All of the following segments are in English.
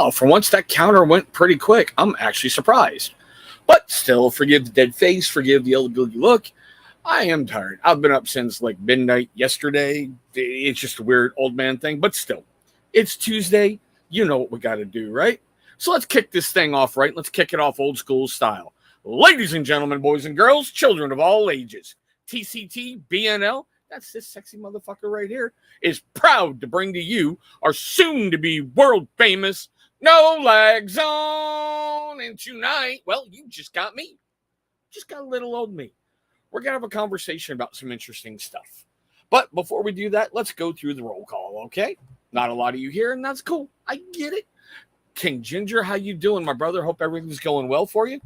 Wow, for once that counter went pretty quick. I'm actually surprised. But still, forgive the dead face, forgive the ugly look. I am tired. I've been up since like midnight yesterday. It's just a weird old man thing, but still, it's Tuesday. You know what we got to do, right? So let's kick this thing off right. Let's kick it off old school style. Ladies and gentlemen, boys and girls, children of all ages, TCT, BNL, that's this sexy motherfucker right here, is proud to bring to you our soon to be world famous No Lag Zone. And tonight, well, you just got me. Just got a little old me. We're going to have a conversation about some interesting stuff. But before we do that, let's go through the roll call, okay? Not a lot of you here, and that's cool. I get it. King Ginger, how you doing, my brother? Hope everything's going well for you.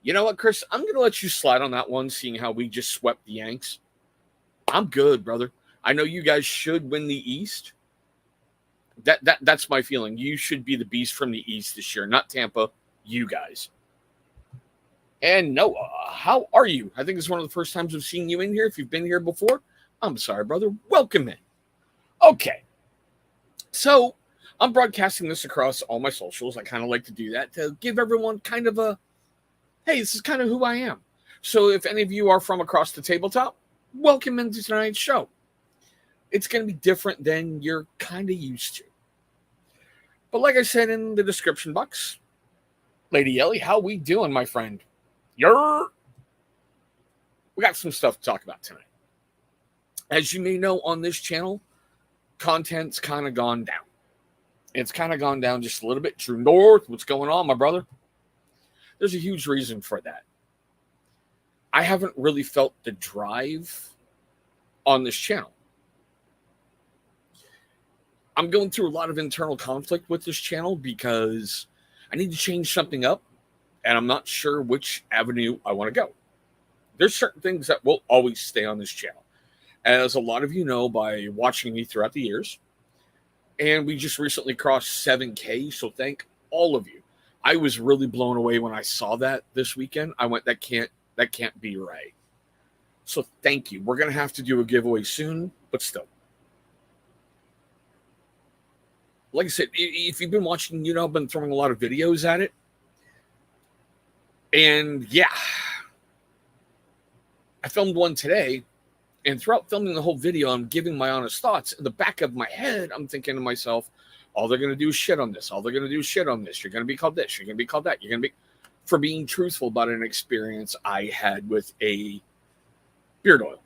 You know what, Chris? I'm going to let you slide on that one, seeing how we just swept the Yanks. I'm good, brother. I know you guys should win the East. That's my feeling. You should be the beast from the East this year, not Tampa. You guys. And Noah, how are you? I think it's one of the first times I've seen you in here. If you've been here before, I'm sorry, brother. Welcome in. Okay. So I'm broadcasting this across all my socials. I kind of like to do that to give everyone kind of a, hey, this is kind of who I am. So if any of you are from across the tabletop, welcome into tonight's show. It's going to be different than you're kind of used to. But like I said in the description box, Lady Ellie, how we doing, my friend? We got some stuff to talk about tonight. As you may know, on this channel, content's kind of gone down. It's kind of gone down just a little bit. True North, what's going on, my brother? There's a huge reason for that. I haven't really felt the drive on this channel. I'm going through a lot of internal conflict with this channel because I need to change something up. And I'm not sure which avenue I want to go. There's certain things that will always stay on this channel. As a lot of you know by watching me throughout the years. And we just recently crossed 7K. So thank all of you. I was really blown away when I saw that this weekend. I went, that can't be right. So thank you. We're going to have to do a giveaway soon, but still. Like I said, if you've been watching, you know, I've been throwing a lot of videos at it. And yeah, I filmed one today, and throughout filming the whole video, I'm giving my honest thoughts. In the back of my head, I'm thinking to myself, all they're going to do is shit on this. All they're going to do is shit on this. You're going to be called this. You're going to be called that. You're going to be, for being truthful about an experience I had with a beard oil.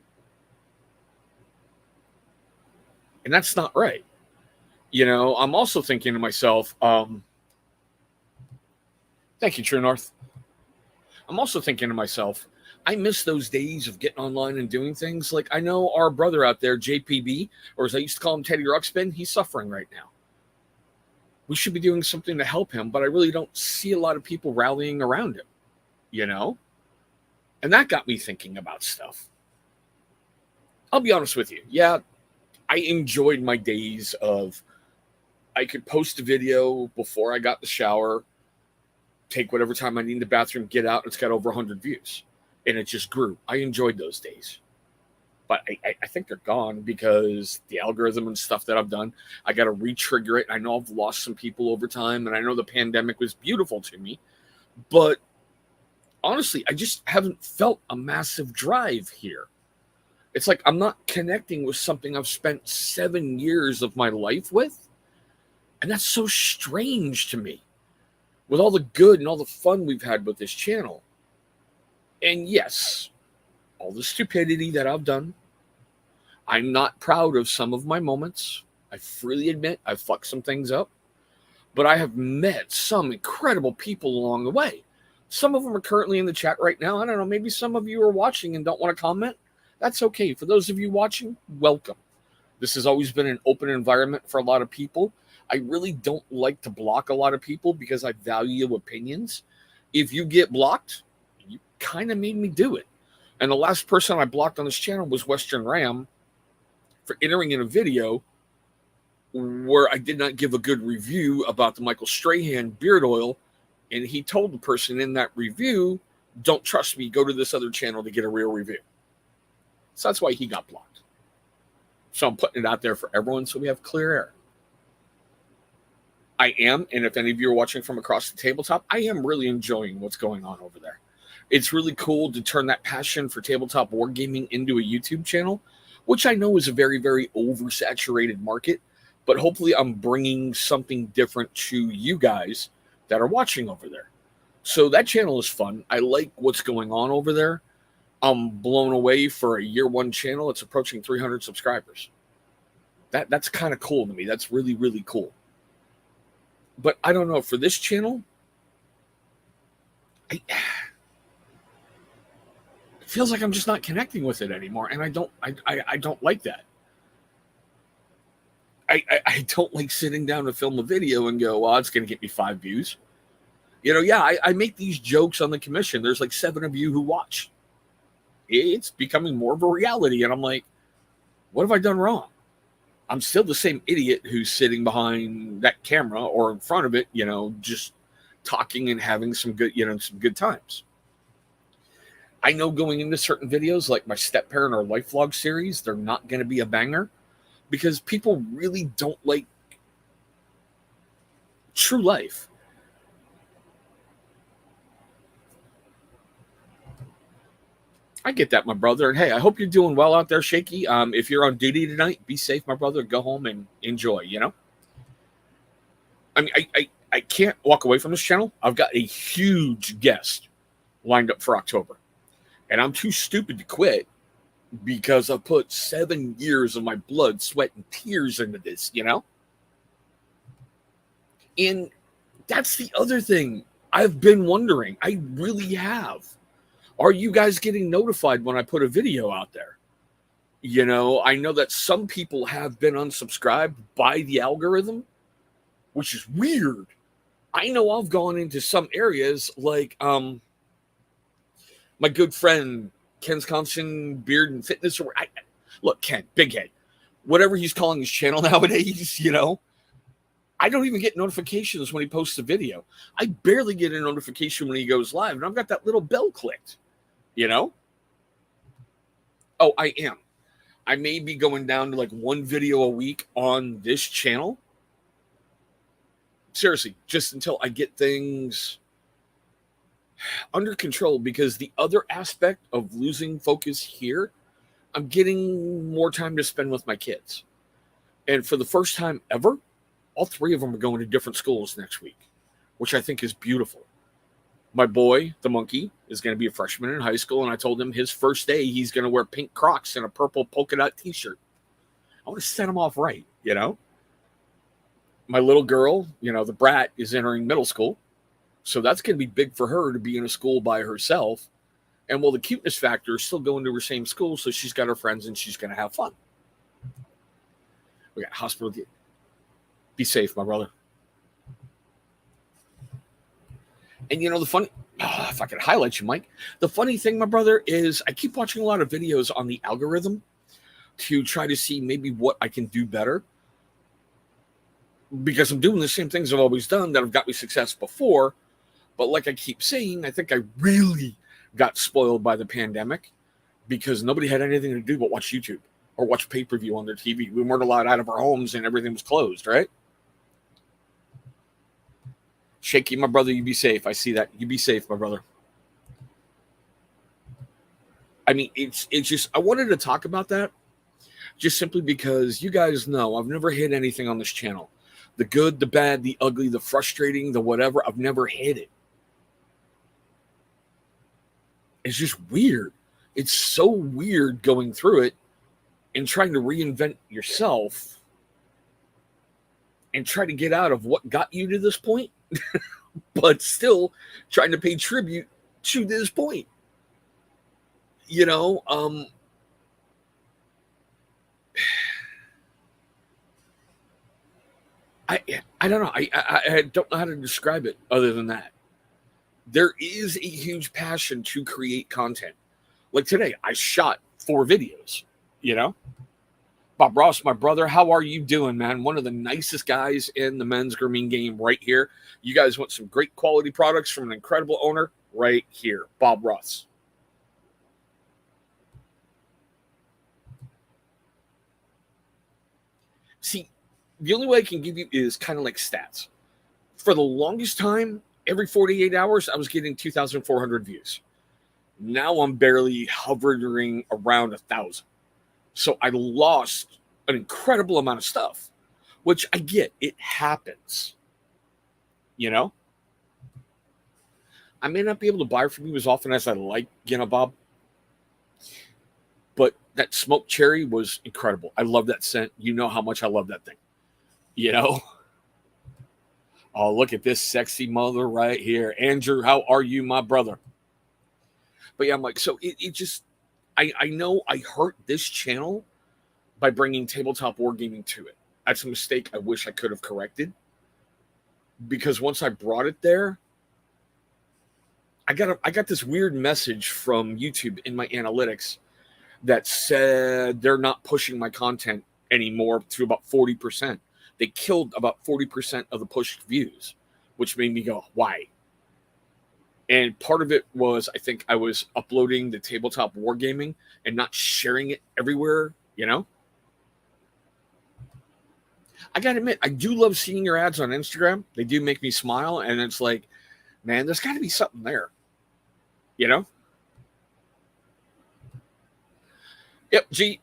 And that's not right. You know, I'm also thinking to myself, thank you, True North. I'm also thinking to myself, I miss those days of getting online and doing things. Like, I know our brother out there, JPB, or as I used to call him, Teddy Ruxpin, he's suffering right now. We should be doing something to help him, but I really don't see a lot of people rallying around him, you know? And that got me thinking about stuff. I'll be honest with you. Yeah, I enjoyed my days of, I could post a video before I got the shower, take whatever time I need in the bathroom, get out, it's got over 100 views. And it just grew. I enjoyed those days. But I think they're gone because the algorithm and stuff that I've done, I got to re-trigger it. I know I've lost some people over time, and I know the pandemic was beautiful to me. But honestly, I just haven't felt a massive drive here. It's like I'm not connecting with something I've spent 7 years of my life with. And that's so strange to me. With all the good and all the fun we've had with this channel. And yes, all the stupidity that I've done. I'm not proud of some of my moments. I freely admit I've fucked some things up. But I have met some incredible people along the way. Some of them are currently in the chat right now. I don't know, maybe some of you are watching and don't want to comment. That's okay. For those of you watching, welcome. This has always been an open environment for a lot of people. I really don't like to block a lot of people because I value opinions. If you get blocked, you kind of made me do it. And the last person I blocked on this channel was Western Ram for entering in a video where I did not give a good review about the Michael Strahan beard oil. And he told the person in that review, don't trust me, go to this other channel to get a real review. So that's why he got blocked. So I'm putting it out there for everyone so we have clear air. I am, and if any of you are watching from across the tabletop, I am really enjoying what's going on over there. It's really cool to turn that passion for tabletop wargaming into a YouTube channel, which I know is a very, very oversaturated market, but hopefully I'm bringing something different to you guys that are watching over there. So that channel is fun. I like what's going on over there. I'm blown away for a year one channel. It's approaching 300 subscribers. That's kind of cool to me. That's really, really cool. But I don't know, for this channel, it feels like I'm just not connecting with it anymore, and I don't like that. I don't like sitting down to film a video and go, well, it's going to get me 5 views. Yeah, I make these jokes on the commission. There's like 7 of you who watch. It's becoming more of a reality, and I'm like, what have I done wrong? I'm still the same idiot who's sitting behind that camera or in front of it, just talking and having some good times. I know going into certain videos, like my step parent or life vlog series, they're not going to be a banger because people really don't like true life. I get that, my brother. And hey, I hope you're doing well out there, Shaky. If you're on duty tonight, be safe, my brother. Go home and enjoy, I mean, I can't walk away from this channel. I've got a huge guest lined up for October. And I'm too stupid to quit because I put 7 years of my blood, sweat, and tears into this, And that's the other thing I've been wondering. I really have. Are you guys getting notified when I put a video out there? I know that some people have been unsubscribed by the algorithm, which is weird. I know I've gone into some areas like my good friend Ken's Constant Beard and Fitness. Look, Ken, big head, whatever he's calling his channel nowadays, I don't even get notifications when he posts a video. I barely get a notification when he goes live, and I've got that little bell clicked, Oh, I am. I may be going down to like 1 video a week on this channel. Seriously, just until I get things under control, because the other aspect of losing focus here, I'm getting more time to spend with my kids. And for the first time ever, all 3 of them are going to different schools next week, which I think is beautiful. My boy, the monkey, is going to be a freshman in high school, and I told him his first day he's going to wear pink Crocs and a purple polka dot t-shirt. I want to set him off right, My little girl, the brat, is entering middle school. So that's going to be big for her to be in a school by herself. And the cuteness factor is still going to her same school, so she's got her friends and she's going to have fun. We got hospital. Be safe, my brother. And the funny, if I could highlight you, Mike, the funny thing, my brother, is I keep watching a lot of videos on the algorithm to try to see maybe what I can do better. Because I'm doing the same things I've always done that have got me success before. But like I keep saying, I think I really got spoiled by the pandemic because nobody had anything to do but watch YouTube or watch pay-per-view on their TV. We weren't allowed out of our homes and everything was closed, right? Shaky, my brother, you be safe. I see that. You be safe, my brother. I mean, it's just, I wanted to talk about that just simply because you guys know I've never hid anything on this channel. The good, the bad, the ugly, the frustrating, the whatever, I've never hid it. It's just weird. It's so weird going through it and trying to reinvent yourself and try to get out of what got you to this point, but still trying to pay tribute to this point. I don't know. I don't know how to describe it other than that. There is a huge passion to create content. Like today, I shot 4 videos, Bob Ross, my brother, how are you doing, man? One of the nicest guys in the men's grooming game right here. You guys want some great quality products from an incredible owner right here, Bob Ross. See, the only way I can give you is kind of like stats. For the longest time, every 48 hours, I was getting 2,400 views. Now I'm barely hovering around 1,000. So I lost an incredible amount of stuff, which I get. It happens. You know, I may not be able to buy from you as often as I like, Bob, but that smoked cherry was incredible. I love that scent. You know how much I love that thing. You know? Oh, look at this sexy mother right here. Andrew, how are you, my brother? But yeah, I'm like, so it just, I know I hurt this channel by bringing tabletop wargaming to it. That's a mistake I wish I could have corrected. Because once I brought it there, I got this weird message from YouTube in my analytics that said they're not pushing my content anymore to about 40%. They killed about 40% of the pushed views, which made me go, why? And part of it was, I think I was uploading the tabletop wargaming and not sharing it everywhere, you know? I gotta admit, I do love seeing your ads on Instagram. They do make me smile, and it's like, man, there's gotta be something there, you know? Yep, G,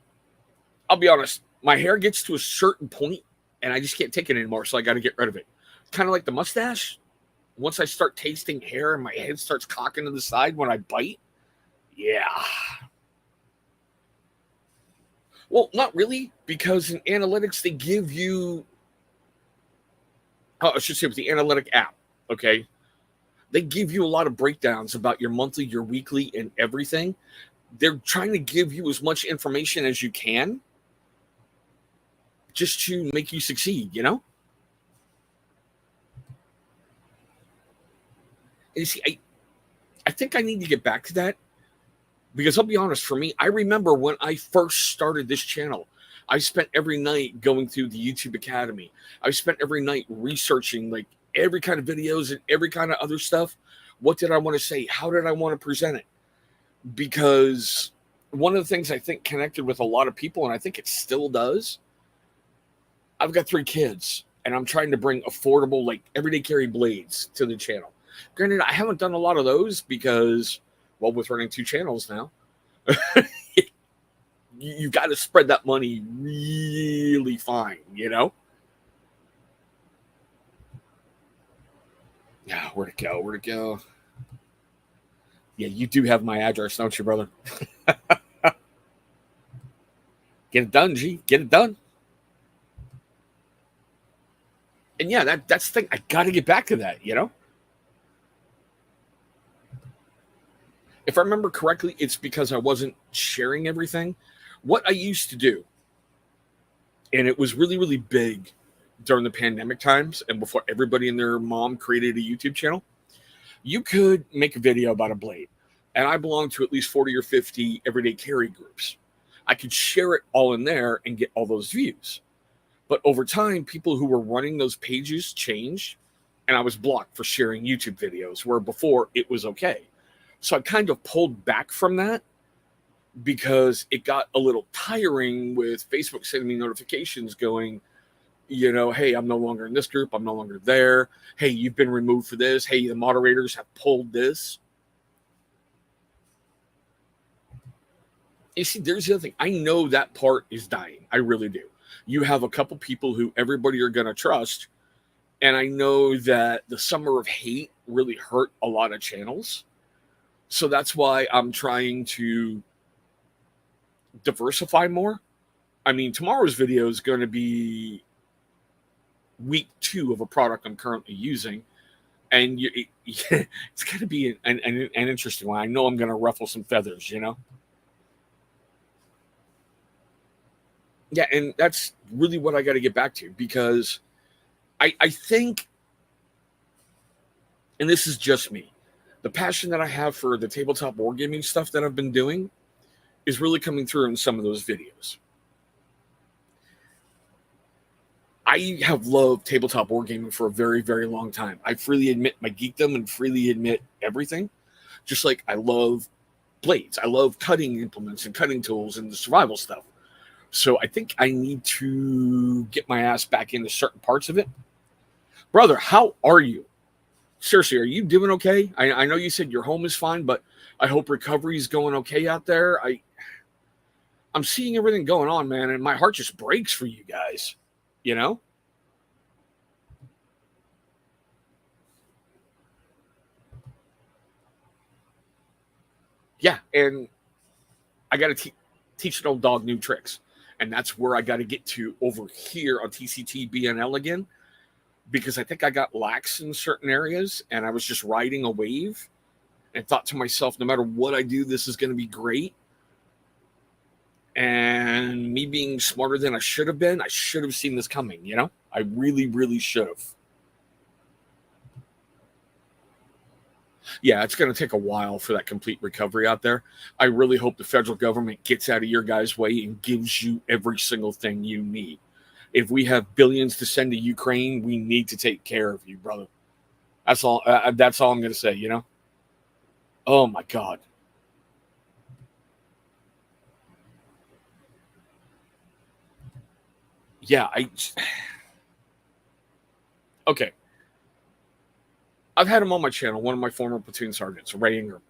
I'll be honest. My hair gets to a certain point, and I just can't take it anymore, so I gotta get rid of it. Kind of like the mustache. Once I start tasting hair and my head starts cocking to the side when I bite, yeah. Well, not really, because in analytics, they give you, I should say with the analytic app, okay, they give you a lot of breakdowns about your monthly, your weekly, and everything. They're trying to give you as much information as you can just to make you succeed, you know? And you see, I think I need to get back to that because I'll be honest, for me, I remember when I first started this channel, I spent every night going through the YouTube Academy. I spent every night researching like every kind of videos and every kind of other stuff. What did I want to say? How did I want to present it? Because one of the things I think connected with a lot of people, and I think it still does, I've got 3 kids, and I'm trying to bring affordable, like everyday carry blades to the channel. Granted, I haven't done a lot of those because, well, with running 2 channels now, you've got to spread that money really fine, you know? Yeah, where'd it go? Where'd it go? Yeah, you do have my address, don't you, brother? Get it done, G. Get it done. And yeah, that's the thing. I got to get back to that, you know? If I remember correctly, it's because I wasn't sharing everything. What I used to do, and it was really, really big during the pandemic times and before everybody and their mom created a YouTube channel, you could make a video about a blade. And I belong to at least 40 or 50 everyday carry groups. I could share it all in there and get all those views. But over time, people who were running those pages changed, and I was blocked for sharing YouTube videos, where before it was okay. So I kind of pulled back from that because it got a little tiring with Facebook sending me notifications going, you know, hey, I'm no longer in this group. I'm no longer there. Hey, you've been removed for this. Hey, the moderators have pulled this. You see, there's the other thing. I know that part is dying. I really do. You have a couple people who everybody are going to trust. And I know that the summer of hate really hurt a lot of channels. So that's why I'm trying to diversify more. I mean, tomorrow's video is going to be week 2 of a product I'm currently using. And it's going to be an interesting one. I know I'm going to ruffle some feathers, you know? Yeah, and that's really what I got to get back to because I think, and this is just me, the passion that I have for the tabletop wargaming stuff that I've been doing is really coming through in some of those videos. I have loved tabletop wargaming for a very, very long time. I freely admit my geekdom and freely admit everything. Just like I love blades. I love cutting implements and cutting tools and the survival stuff. So I think I need to get my ass back into certain parts of it. Brother, how are you? Seriously, are you doing okay? I know you said your home is fine, but I hope recovery is going okay out there. I'm seeing everything going on, man, and my heart just breaks for you guys. You know? Yeah, and I got to teach an old dog new tricks, and that's where I got to get to over here on TCT BNL again, because I think I got lax in certain areas, and I was just riding a wave, and thought to myself, no matter what I do, this is going to be great. And me being smarter than I should have been, I should have seen this coming. I really, really should have. Yeah, it's going to take a while for that complete recovery out there. I really hope the federal government gets out of your guys' way and gives you every single thing you need. If we have billions to send to Ukraine, we need to take care of you, brother. That's all. That's all I'm going to say. Oh my God. Yeah, okay. I've had him on my channel, one of my former platoon sergeants, Ray Ingram.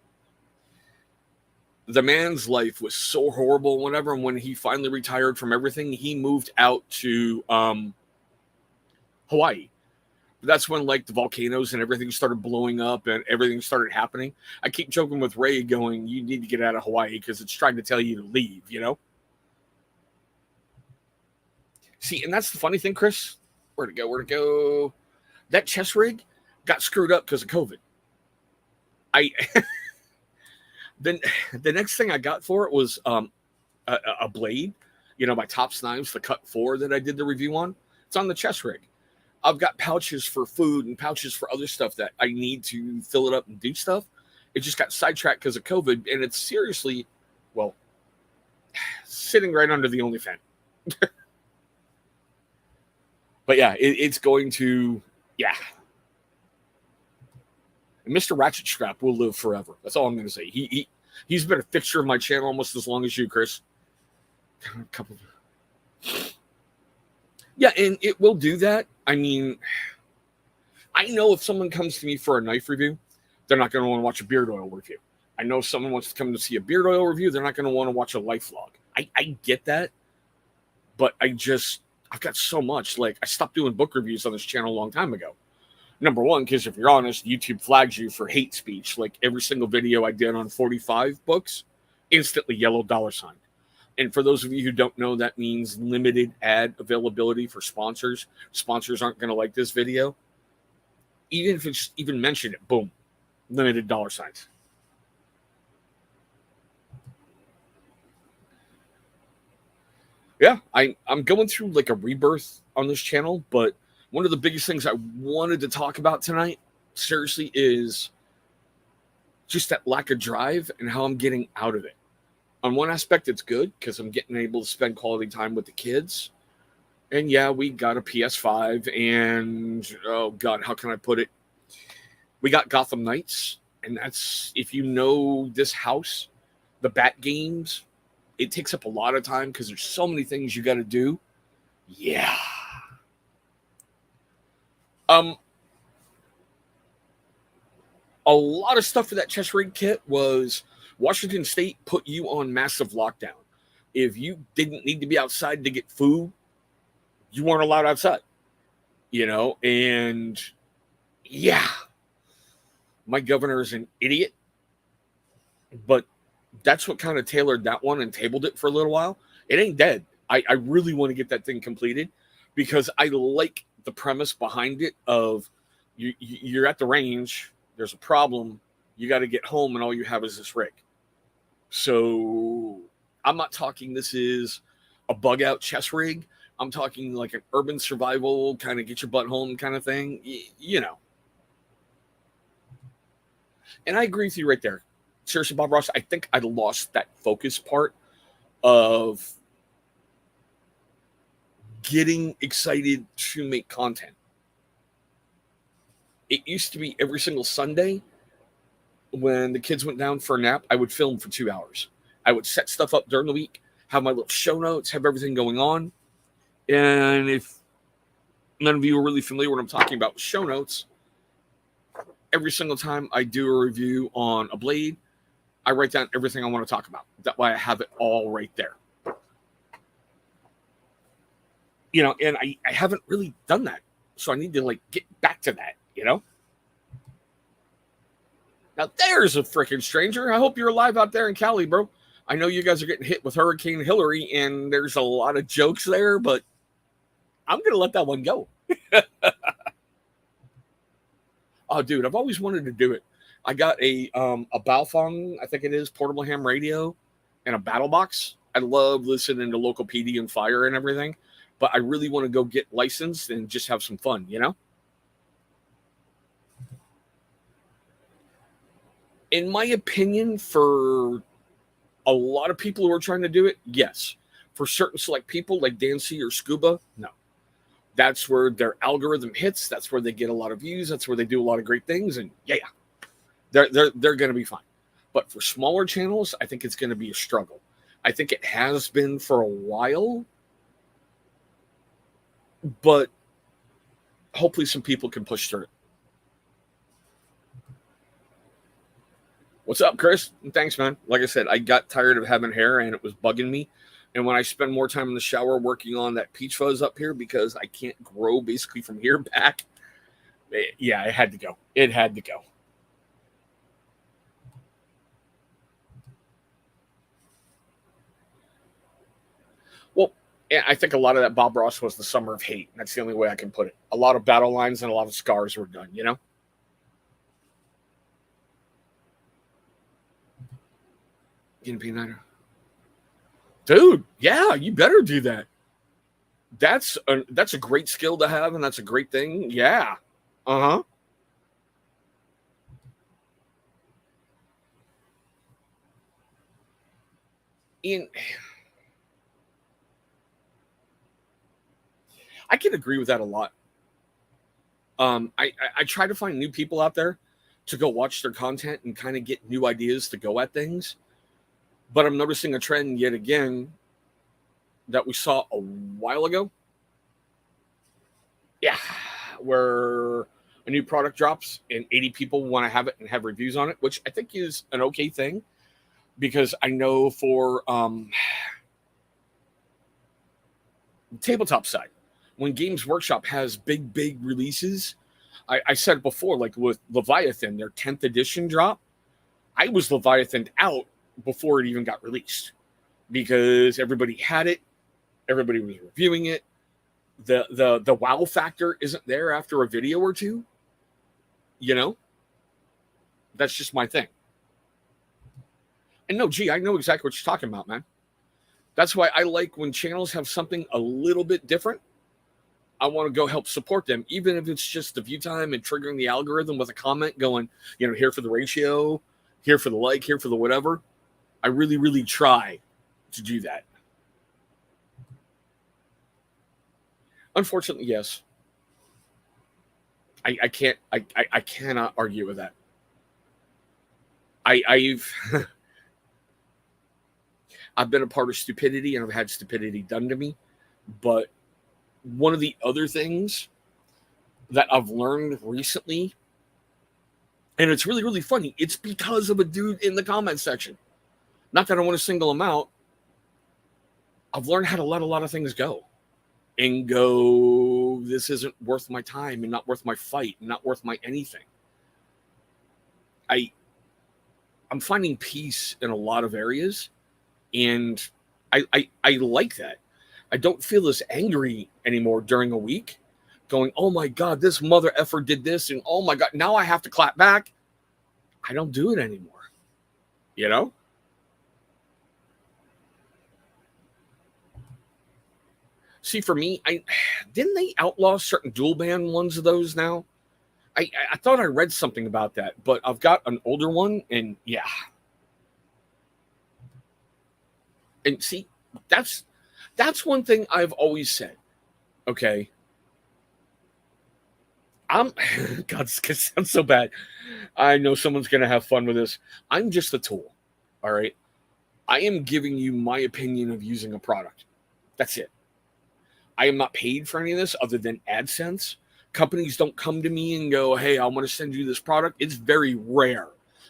The man's life was so horrible, whatever. And when he finally retired from everything, he moved out to Hawaii. That's when like the volcanoes and everything started blowing up and everything started happening. I keep joking with Ray, going, "You need to get out of Hawaii because it's trying to tell you to leave." See, and that's the funny thing, Chris. Where'd it go? Where'd it go? That chest rig got screwed up because of COVID. I then the next thing I got for it was a blade, my Tops knives, the Cut 4 that I did the review on. It's on the chest rig. I've got pouches for food and pouches for other stuff that I need to fill it up and do stuff. It just got sidetracked because of COVID, and it's seriously, well, sitting right under the only fan. But yeah, it's going to, yeah. And Mr. Ratchet Strap will live forever. That's all I'm going to say. He's been a fixture of my channel almost as long as you, Chris. A couple. Yeah, and it will do that. I mean, I know if someone comes to me for a knife review, they're not going to want to watch a beard oil review. I know if someone wants to come to see a beard oil review, they're not going to want to watch a life vlog. I get that, but I've got so much. Like, I stopped doing book reviews on this channel a long time ago. Number one, because if you're honest, YouTube flags you for hate speech. Like every single video I did on 45 books, instantly yellow $sign. And for those of you who don't know, that means limited ad availability for sponsors. Sponsors aren't going to like this video. Even if it's even mentioned it, boom, limited $signs. Yeah, I'm going through like a rebirth on this channel, but one of the biggest things I wanted to talk about tonight, seriously, is just that lack of drive and how I'm getting out of it. On one aspect, it's good because I'm getting able to spend quality time with the kids. And yeah, we got a PS5 and, oh God, how can I put it? We got Gotham Knights. And that's, if you know this house, the Bat games, it takes up a lot of time because there's so many things you got to do. Yeah. A lot of stuff for that chest rig kit was Washington State put you on massive lockdown. If you didn't need to be outside to get food, you weren't allowed outside, and yeah, my governor is an idiot, but that's what kind of tailored that one and tabled it for a little while. It ain't dead. I really want to get that thing completed because I like the premise behind it of you're at the range, there's a problem, you got to get home, and all you have is this rig. So I'm not talking this is a bug out chest rig. I'm talking like an urban survival kind of get your butt home kind of thing, And I agree with you right there. Seriously, Bob Ross, I think I lost that focus part of getting excited to make content. It used to be every single Sunday when the kids went down for a nap, I would film for 2 hours. I would set stuff up during the week, have my little show notes, have everything going on. And if None of you are really familiar with what I'm talking about with show notes. Every single time I do a review on a blade, I write down everything I want to talk about. That way I have it all right there. And I haven't really done that. So I need to get back to that, Now there's a freaking stranger. I hope you're alive out there in Cali, bro. I know you guys are getting hit with Hurricane Hillary, and there's a lot of jokes there, but I'm going to let that one go. Oh, dude, I've always wanted to do it. I got a Baofeng, I think it is, portable ham radio, and a battle box. I love listening to local PD and fire and everything, but I really want to go get licensed and just have some fun, In my opinion, for a lot of people who are trying to do it, yes. For certain select people like Dancy or Scuba, no. That's where their algorithm hits. That's where they get a lot of views. That's where they do a lot of great things. And yeah, they're going to be fine. But for smaller channels, I think it's going to be a struggle. I think it has been for a while. But hopefully some people can push through it. What's up, Chris? Thanks, man. Like I said, I got tired of having hair and it was bugging me. And when I spend more time in the shower working on that peach fuzz up here because I can't grow basically from here back, yeah, it had to go. It had to go. Well, I think a lot of that Bob Ross was the summer of hate. That's the only way I can put it. A lot of battle lines and a lot of scars were done, Getting peanut. Dude, yeah, you better do that. That's a great skill to have, and that's a great thing. Yeah. Uh-huh. And I can agree with that a lot. I try to find new people out there to go watch their content and kind of get new ideas to go at things. But I'm noticing a trend yet again that we saw a while ago. Yeah, where a new product drops and 80 people want to have it and have reviews on it, which I think is an okay thing because I know for tabletop side, when Games Workshop has big releases, I said before, like with Leviathan, their 10th edition drop, I was Leviathan out before it even got released because everybody had it, everybody was reviewing it. The wow factor isn't there after a video or two. That's just my thing. And no, gee, I know exactly what you're talking about, man. That's why I like when channels have something a little bit different. I want to go help support them, even if it's just the view time and triggering the algorithm with a comment going, here for the ratio, here for the like, here for the whatever. I really try to do that. Unfortunately, yes. I can't. I cannot argue with that. I've I've been a part of stupidity and I've had stupidity done to me. But one of the other things that I've learned recently, and it's really funny, it's because of a dude in the comment section. Not that I want to single him out. I've learned how to let a lot of things go. And go, this isn't worth my time and not worth my fight and not worth my anything. I'm finding peace in a lot of areas, and I like that. I don't feel as angry anymore during a week, going, oh my God, this mother effer did this, and oh my God, now I have to clap back. I don't do it anymore. See, for me, didn't they outlaw certain dual band ones of those now? I thought I read something about that, but I've got an older one, and yeah. And see, that's one thing I've always said. Okay. God, it's gonna sound so bad. I know someone's gonna have fun with this. I'm just a tool. All right. I am giving you my opinion of using a product. That's it. I am not paid for any of this other than AdSense. Companies don't come to me and go, hey, I want to send you this product. It's very rare,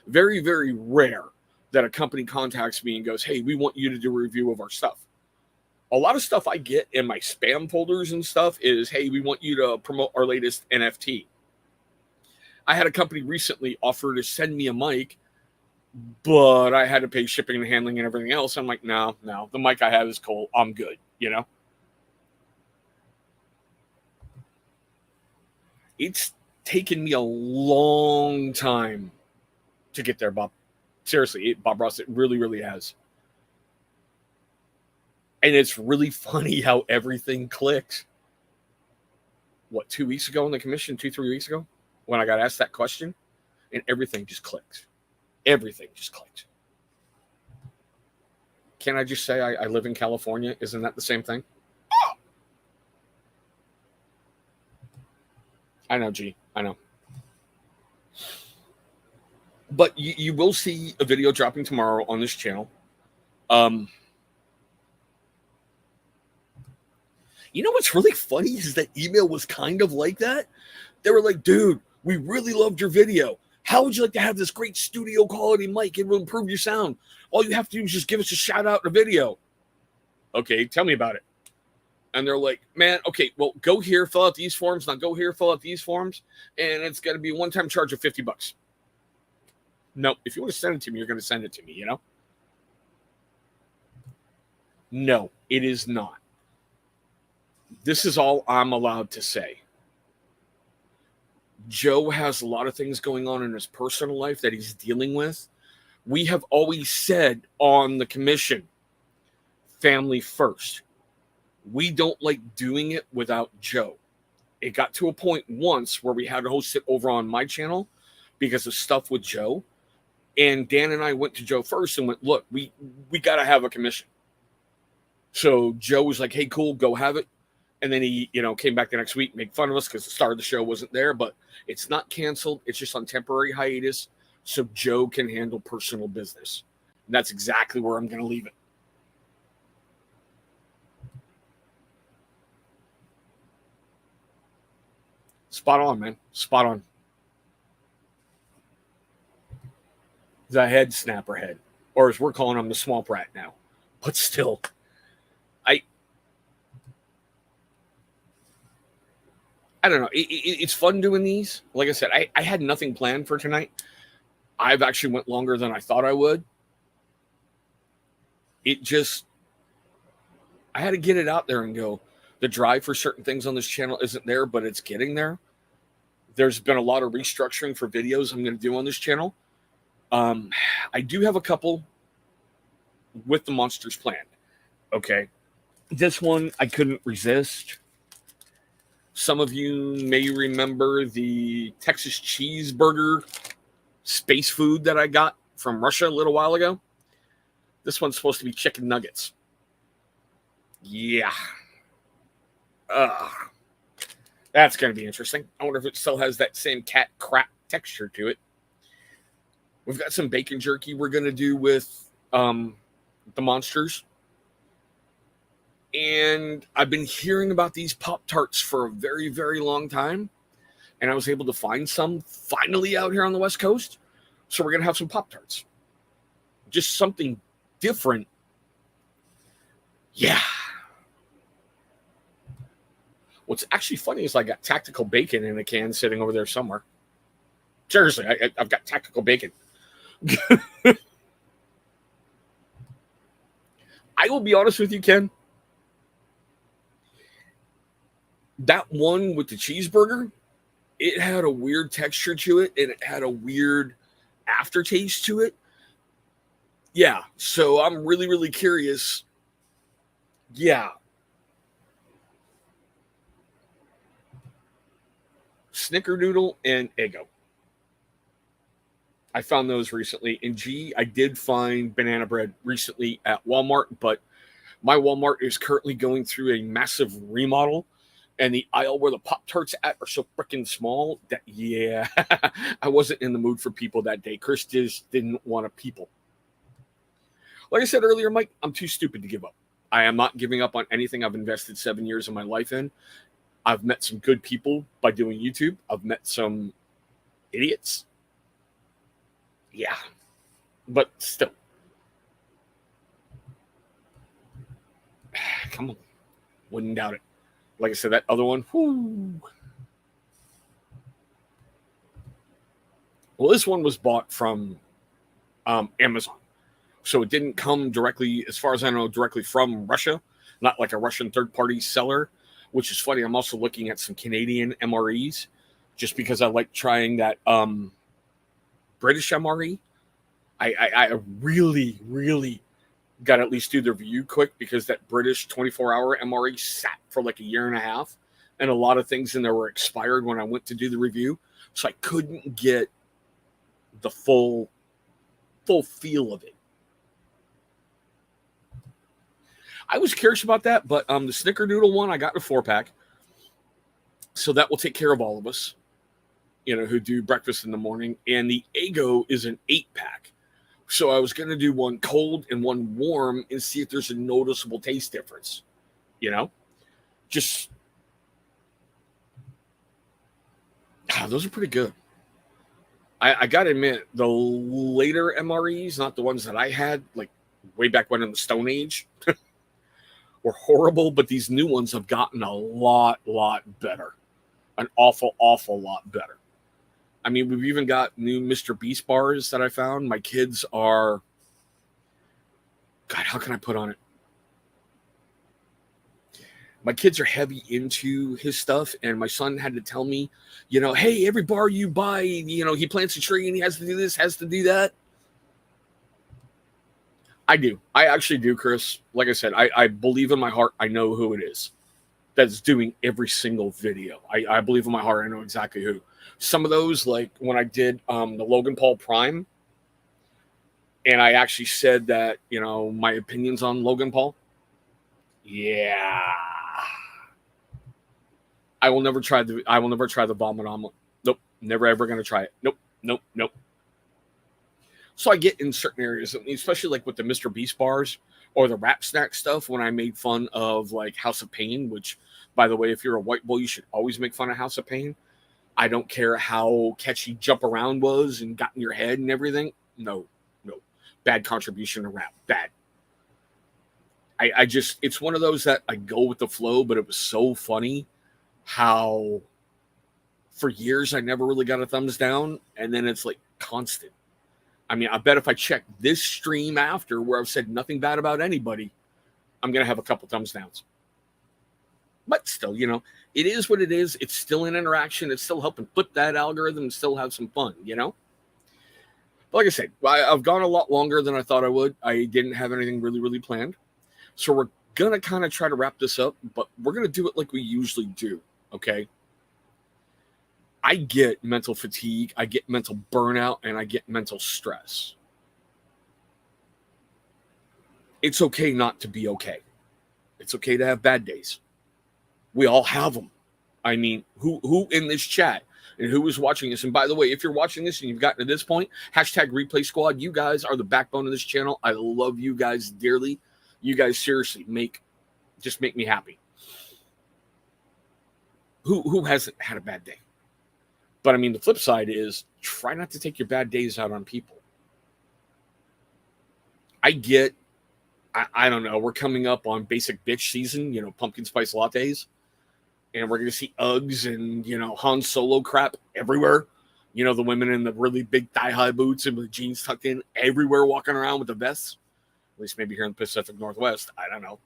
very, very rare that a company contacts me and goes, hey, we want you to do a review of our stuff. A lot of stuff I get in my spam folders and stuff is, hey, we want you to promote our latest NFT. I had a company recently offer to send me a mic, but I had to pay shipping and handling and everything else. I'm like, no, the mic I have is cool. I'm good, you know? It's taken me a long time to get there, Bob. Seriously, Bob Ross, it really, really has. And it's really funny how everything clicks. What, 2 weeks ago in the commission, 3 weeks ago, when I got asked that question, and everything just clicked. Everything just clicked. Can I just say I live in California? Isn't that the same thing? I know, G. I know. But you will see a video dropping tomorrow on this channel. You know what's really funny is that email was kind of like that. They were like, dude, we really loved your video. How would you like to have this great studio quality mic? It will improve your sound. All you have to do is just give us a shout out in a video. Okay, tell me about it. And they're like, man, okay, well, go here, fill out these forms. Now go here, fill out these forms. And it's going to be a one-time charge of $50. No, if you want to send it to me, you're going to send it to me, you know? No, it is not. This is all I'm allowed to say. Joe has a lot of things going on in his personal life that he's dealing with. We have always said on the commission, family first. We don't like doing it without Joe. It got to a point once where we had to host it over on my channel because of stuff with Joe. And Dan and I went to Joe first and went, look, we got to have a commission. So Joe was like, hey, cool, go have it. And then he, came back the next week, make fun of us because the star of the show wasn't there. But it's not canceled. It's just on temporary hiatus so Joe can handle personal business. And that's exactly where I'm going to leave it. Spot on, man. Spot on. The head snapper head. Or as we're calling him, the swamp rat now. But still, I don't know. It's fun doing these. Like I said, I had nothing planned for tonight. I've actually went longer than I thought I would. I had to get it out there and go. The drive for certain things on this channel isn't there, but it's getting there. There's been a lot of restructuring for videos I'm going to do on this channel. I do have a couple with the monsters planned. Okay. This one I couldn't resist. Some of you may remember the Texas cheeseburger space food that I got from Russia a little while ago. This one's supposed to be chicken nuggets. Yeah. That's going to be interesting. I wonder if it still has that same cat crap texture to it. We've got some bacon jerky we're going to do with the monsters. And I've been hearing about these Pop-Tarts for a very, very long time. And I was able to find some finally out here on the West Coast. So we're going to have some Pop-Tarts. Just something different. Yeah. What's actually funny is I got tactical bacon in a can sitting over there somewhere. Seriously, I've got tactical bacon. I will be honest with you, Ken. That one with the cheeseburger, it had a weird texture to it, and it had a weird aftertaste to it. Yeah, so I'm really, really curious. Yeah. Snickerdoodle and Eggo. I found those recently. And I did find banana bread recently at Walmart, but my Walmart is currently going through a massive remodel. And the aisle where the Pop-Tarts at are so freaking small that, yeah, I wasn't in the mood for people that day. Chris just didn't want to people. Like I said earlier, Mike, I'm too stupid to give up. I am not giving up on anything I've invested 7 years of my life in. I've met some good people by doing YouTube. I've met some idiots. Yeah, but still, come on, wouldn't doubt it. Like I said, that other one, whoo. Well, this one was bought from Amazon. So it didn't come directly, as far as I know, directly from Russia, not like a Russian third-party seller, which is funny. I'm also looking at some Canadian MREs just because I like trying that British MRE. I really, really got to at least do the review quick because that British 24-hour MRE sat for like a year and a half, and a lot of things in there were expired when I went to do the review. So I couldn't get the full feel of it. I was curious about that, but the Snickerdoodle one I got in a 4-pack, so that will take care of all of us, who do breakfast in the morning. And the Eggo is an 8-pack, so I was going to do one cold and one warm and see if there's a noticeable taste difference. Just those are pretty good. I got to admit, the later MREs, not the ones that I had, like way back when in the Stone Age, were horrible, but these new ones have gotten a lot better. An awful lot better. I mean, we've even got new Mr. Beast bars that I found. My kids are, God, how can I put on it? My kids are heavy into his stuff, and my son had to tell me, hey, every bar you buy, he plants a tree and he has to do this, has to do that. I do. I actually do, Chris. Like I said, I believe in my heart I know who it is that's doing every single video. I believe in my heart I know exactly who. Some of those, like when I did the Logan Paul Prime, and I actually said that, my opinions on Logan Paul. Yeah. I will never try the vomit omelet. Nope. Never ever gonna try it. Nope. So I get in certain areas, especially like with the Mr. Beast bars or the rap snack stuff, when I made fun of like House of Pain, which, by the way, if you're a white boy, you should always make fun of House of Pain. I don't care how catchy Jump Around was and got in your head and everything. No. Bad contribution to rap. Bad. It's one of those that I go with the flow, but it was so funny how for years I never really got a thumbs down, and then it's like constant. I mean, I bet if I check this stream after where I've said nothing bad about anybody, I'm going to have a couple thumbs downs. But still, it is what it is. It's still an interaction. It's still helping flip that algorithm and still have some fun, But like I said, I've gone a lot longer than I thought I would. I didn't have anything really, really planned. So we're going to kind of try to wrap this up, but we're going to do it like we usually do, okay? I get mental fatigue, I get mental burnout, and I get mental stress. It's okay not to be okay. It's okay to have bad days. We all have them. I mean, who in this chat and who is watching this? And by the way, if you're watching this and you've gotten to this point, hashtag Replay Squad, you guys are the backbone of this channel. I love you guys dearly. You guys seriously make me happy. Who hasn't had a bad day? But I mean, the flip side is try not to take your bad days out on people. I don't know, we're coming up on basic bitch season, pumpkin spice lattes. And we're going to see Uggs and, Han Solo crap everywhere. The women in the really big thigh-high boots and with jeans tucked in everywhere walking around with the vests. At least maybe here in the Pacific Northwest. I don't know.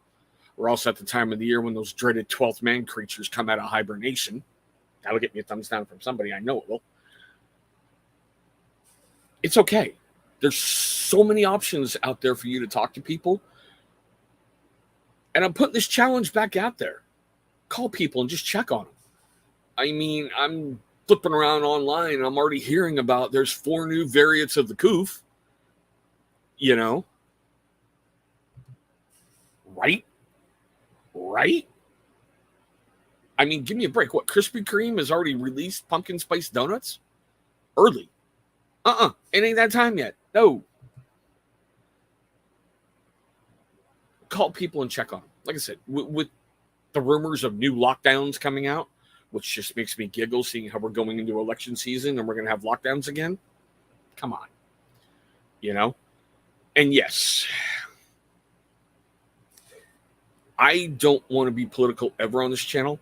We're also at the time of the year when those dreaded 12th man creatures come out of hibernation. That'll get me a thumbs down from somebody. I know it will. It's okay. There's so many options out there for you to talk to people. And I'm putting this challenge back out there. Call people and just check on them. I mean, I'm flipping around online and I'm already hearing about there's 4 new variants of the coof. Right? I mean, give me a break. What, Krispy Kreme has already released pumpkin spice donuts? Early. It ain't that time yet. No. call people and check on them. Like I said, with the rumors of new lockdowns coming out, which just makes me giggle seeing how we're going into election season and we're going to have lockdowns again. Come on. You know? And yes, I don't want to be political ever on this channel.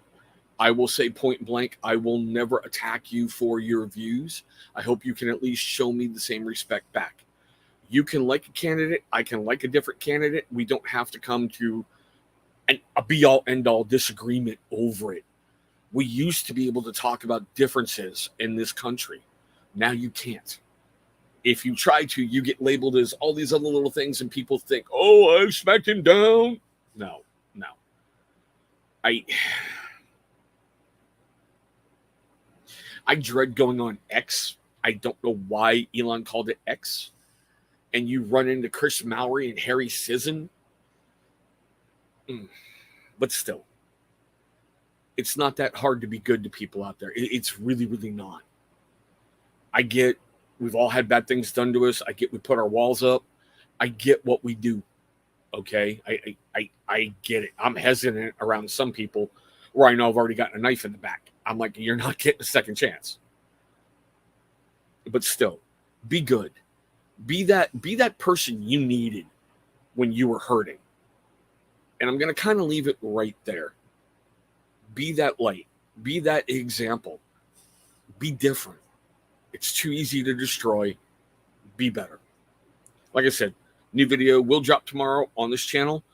I will say point blank, I will never attack you for your views. I hope you can at least show me the same respect back. You can like a candidate. I can like a different candidate. We don't have to come to a be-all, end-all disagreement over it. We used to be able to talk about differences in this country. Now you can't. If you try to, you get labeled as all these other little things and people think, oh, I smacked him down. No. I dread going on X. I don't know why Elon called it X. And you run into Chris Mowry and Harry Sisson. But still, it's not that hard to be good to people out there. It's really, really not. I get we've all had bad things done to us. I get we put our walls up. I get what we do. Okay? I get it. I'm hesitant around some people where I know I've already gotten a knife in the back. I'm like, you're not getting a second chance. But still, be good. Be that person you needed when you were hurting. And I'm going to kind of leave it right there. Be that light. Be that example. Be different. It's too easy to destroy. Be better. Like I said, new video will drop tomorrow on this channel.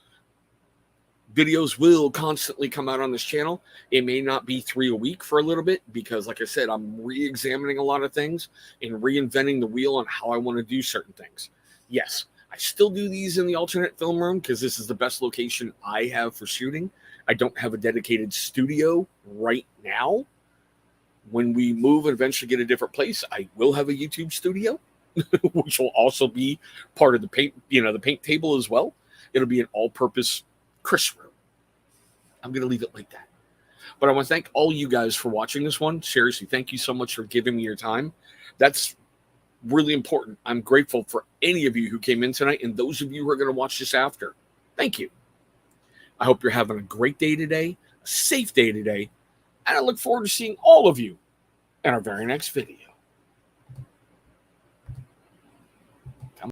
Videos will constantly come out on this channel. It may not be 3 a week for a little bit because, like I said, I'm re-examining a lot of things and reinventing the wheel on how I want to do certain things. Yes, I still do these in the alternate film room because this is the best location I have for shooting. I don't have a dedicated studio right now. When we move and eventually get a different place, I will have a YouTube studio, which will also be part of the paint, the paint table as well. It'll be an all-purpose Chris room. I'm going to leave it like that. But I want to thank all you guys for watching this one. Seriously, thank you so much for giving me your time. That's really important. I'm grateful for any of you who came in tonight and those of you who are going to watch this after. Thank you. I hope you're having a great day today, a safe day today, and I look forward to seeing all of you in our very next video.